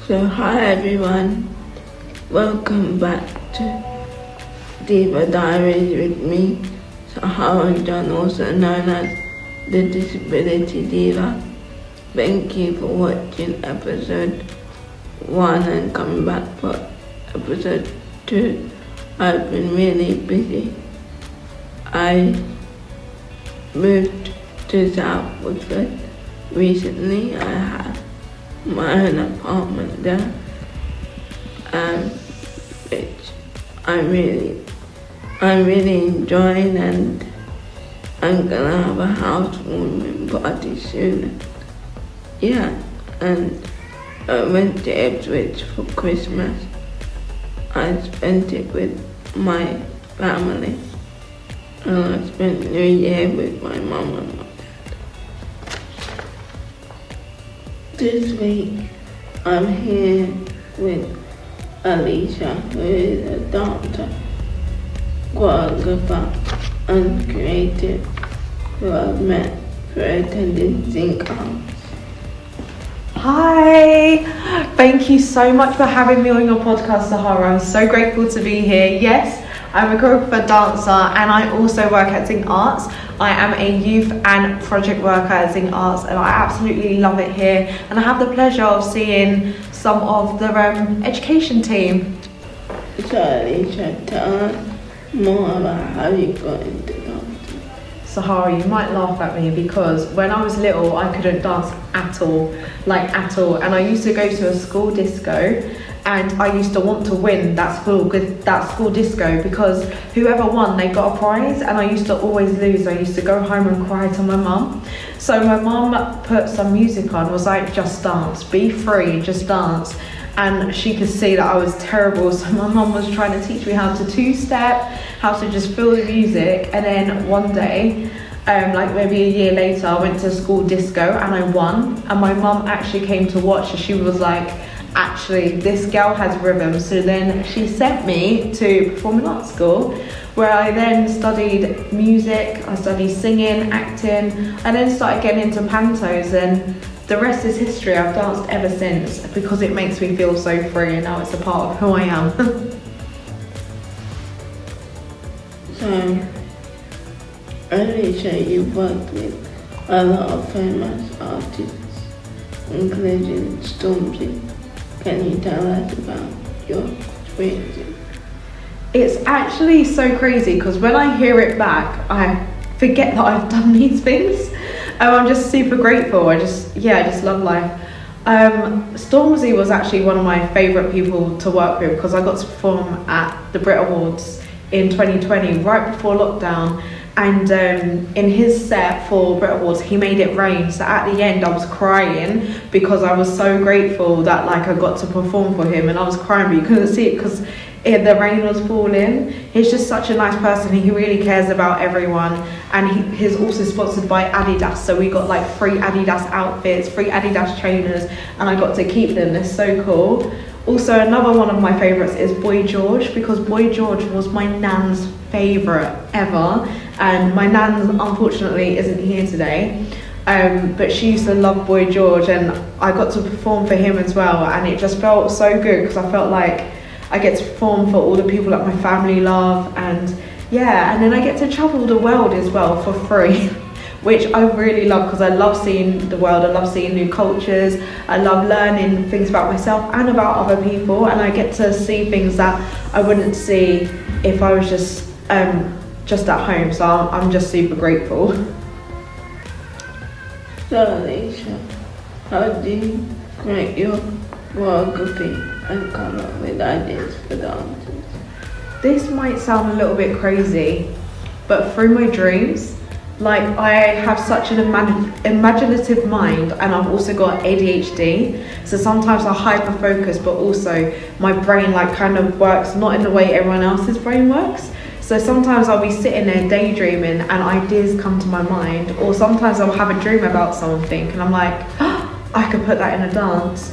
So hi everyone, welcome back to Diva Diaries with me, Sahara John, also known as the Disability Diva. Thank you for watching episode 1 and coming back for episode 2. I've been really busy. I moved to South Woodford recently. I have my own apartment there, which I'm really enjoying, and I'm gonna have a housewarming party soon. Yeah, and I went to Ipswich for Christmas. I spent it with my family, and I spent New Year with my mum and my dad. This week, I'm here with Alicia, who is a dancer, choreographer, and creative, who I've met through attending Sing Arts. Hi, thank you so much for having me on your podcast, Sahara. I'm so grateful to be here. Yes, I'm a choreographer, dancer, and I also work at Sing Arts. I am a youth and project worker at Sing Arts, and I absolutely love it here. And I have the pleasure of seeing some of the education team. So Alicia, tell us more about how you got into dancing. Sahara, you might laugh at me because when I was little, I couldn't dance at all. And I used to go to a school disco, and I used to want to win that school disco because whoever won, they got a prize, and I used to always lose. I used to go home and cry to my mum. So my mum put some music on, was like, just dance, be free, just dance. And she could see that I was terrible, so my mum was trying to teach me how to two-step, how to just feel the music. And then one day, like maybe a year later, I went to school disco and I won, and my mum actually came to watch, and she was like, actually, this girl has rhythm. So then she sent me to performing arts school, where I then studied music, I studied singing, acting, and then started getting into pantos, and the rest is history. I've danced ever since because it makes me feel so free, and now it's a part of who I am. So, Alicia, you've worked with a lot of famous artists, including Stormzy. Can you tell us about your experiences? It's actually so crazy because when I hear it back, I forget that I've done these things. I'm just super grateful. I just love life. Stormzy was actually one of my favourite people to work with because I got to perform at the Brit Awards in 2020, right before lockdown. And in his set for Brit Awards, he made it rain. So at the end, I was crying because I was so grateful that I got to perform for him, and I was crying, but you couldn't see it because the rain was falling. He's just such a nice person. He really cares about everyone, and he's also sponsored by Adidas. So we got free Adidas outfits, free Adidas trainers, and I got to keep them. They're so cool. Also, another one of my favourites is Boy George, because Boy George was my nan's favourite ever, and my nan unfortunately isn't here today, but she used to love Boy George, and I got to perform for him as well, and it just felt so good because I felt like I get to perform for all the people that my family love, and then I get to travel the world as well for free. Which I really love because I love seeing the world, I love seeing new cultures, I love learning things about myself and about other people, and I get to see things that I wouldn't see if I was just at home, so I'm just super grateful. So Alicia, how do you create your choreography and come up with ideas for dances? This might sound a little bit crazy, but through my dreams, I have such an imaginative mind, and I've also got ADHD, so sometimes I hyper focus, but also my brain kind of works not in the way everyone else's brain works. So sometimes I'll be sitting there daydreaming and ideas come to my mind, or sometimes I'll have a dream about something and I'm like, oh, I could put that in a dance.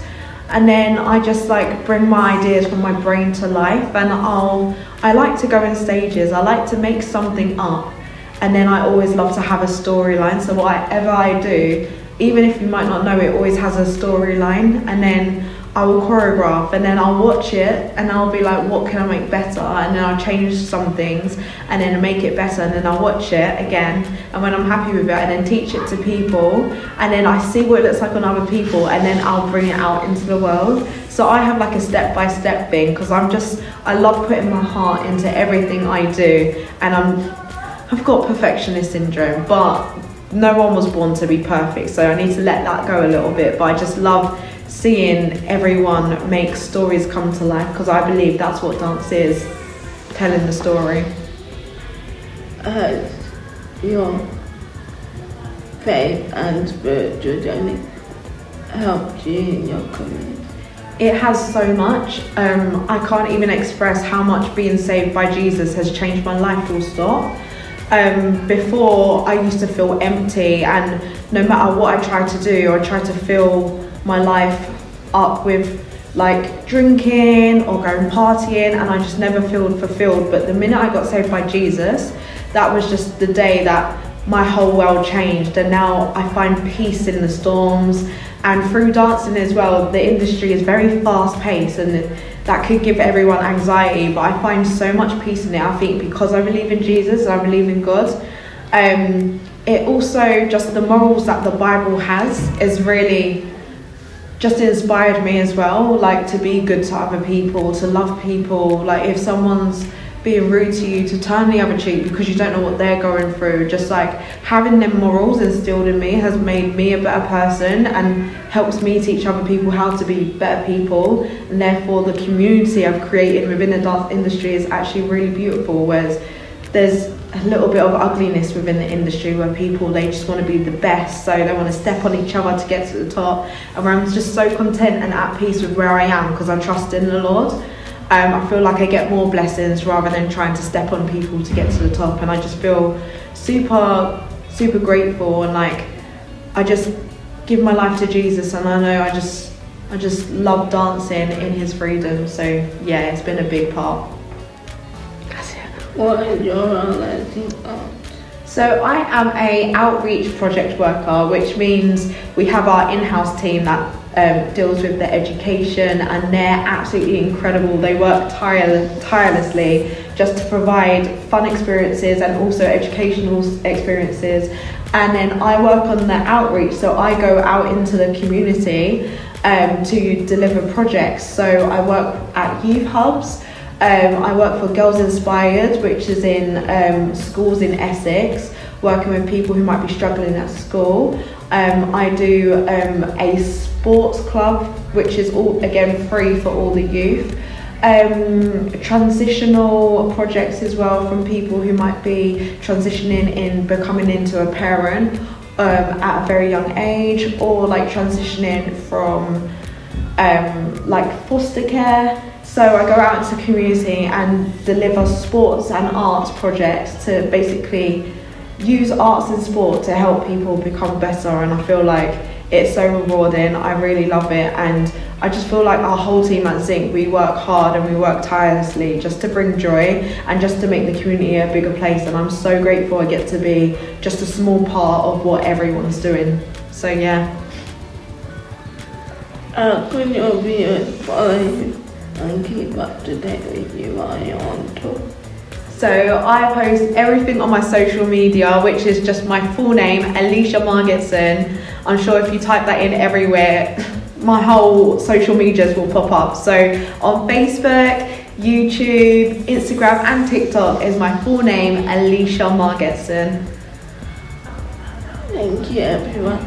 And then I just bring my ideas from my brain to life, and I like to go in stages. I like to make something up. And then I always love to have a storyline. So whatever I do, even if you might not know it, always has a storyline. And then I will choreograph, and then I'll watch it and I'll be like, what can I make better? And then I'll change some things and then make it better, and then I'll watch it again, and when I'm happy with it, and then teach it to people, and then I see what it looks like on other people, and then I'll bring it out into the world. So I have like a step-by-step thing, because I love putting my heart into everything I do, and I've got perfectionist syndrome, but no one was born to be perfect, so I need to let that go a little bit. But I just love seeing everyone make stories come to life, because I believe that's what dance is, telling the story. Has your faith and spiritual journey helped you in your career? It has so much. I can't even express how much being saved by Jesus has changed my life, full stop. Before, I used to feel empty, and no matter what I tried to do, I tried to fill my life up with like drinking or going partying, and I just never felt fulfilled. But the minute I got saved by Jesus, that was just the day that my whole world changed, and now I find peace in the storms. And through dancing as well, the industry is very fast paced, and that could give everyone anxiety, but I find so much peace in it, I think, because I believe in Jesus and I believe in God. It also, just the morals that the Bible has is really just inspired me as well, like to be good to other people, to love people. Like if someone's being rude to you, to turn the other cheek because you don't know what they're going through. Just like having them morals instilled in me has made me a better person, and helps me teach other people how to be better people. And therefore the community I've created within the dance industry is actually really beautiful, whereas there's a little bit of ugliness within the industry where people, they just want to be the best, so they want to step on each other to get to the top, and where I'm just so content and at peace with where I am because I trust in the Lord. I feel like I get more blessings rather than trying to step on people to get to the top, and I just feel super grateful, and like I just give my life to Jesus, and I know I just love dancing in his freedom. So yeah, it's been a big part. That's it. What is your role as in art? So I am a outreach project worker, which means we have our in-house team that deals with the education, and they're absolutely incredible. They work tirelessly just to provide fun experiences and also educational experiences. And then I work on the outreach, so I go out into the community to deliver projects. So I work at youth hubs. I work for Girls Inspired, which is in schools in Essex, working with people who might be struggling at school. I do a sports club, which is all again free for all the youth. Transitional projects as well, from people who might be transitioning in becoming into a parent at a very young age, or like transitioning from like foster care. So I go out into the community and deliver sports and arts projects to basically use arts and sport to help people become better, and I feel like it's so rewarding. I really love it, and I just feel like our whole team at Zinc, we work hard and we work tirelessly just to bring joy and just to make the community a bigger place, and I'm so grateful I get to be just a small part of what everyone's doing. So yeah. Could you be following and keep up to date with you while you're on tour? So I post everything on my social media, which is just my full name, Alicia Margetson. I'm sure if you type that in everywhere, my whole social medias will pop up. So on Facebook, YouTube, Instagram and TikTok is my full name, Alicia Margetson. Thank you everyone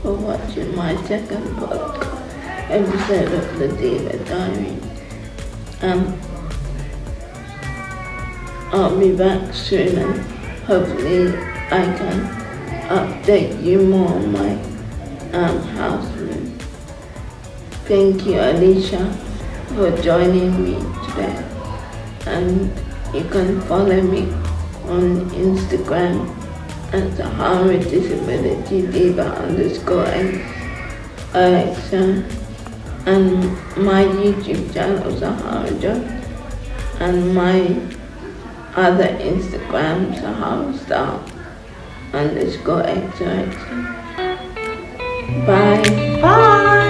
for watching my second podcast episode of the Diva Diaries. I'll be back soon, and hopefully I can update you more on my house room. Thank you, Alicia, for joining me today. And you can follow me on Instagram at Sahara Disability Diva _Alexa, and my YouTube channel Sahara John, and my other Instagram Sahara Star _XOXO. Bye. Bye.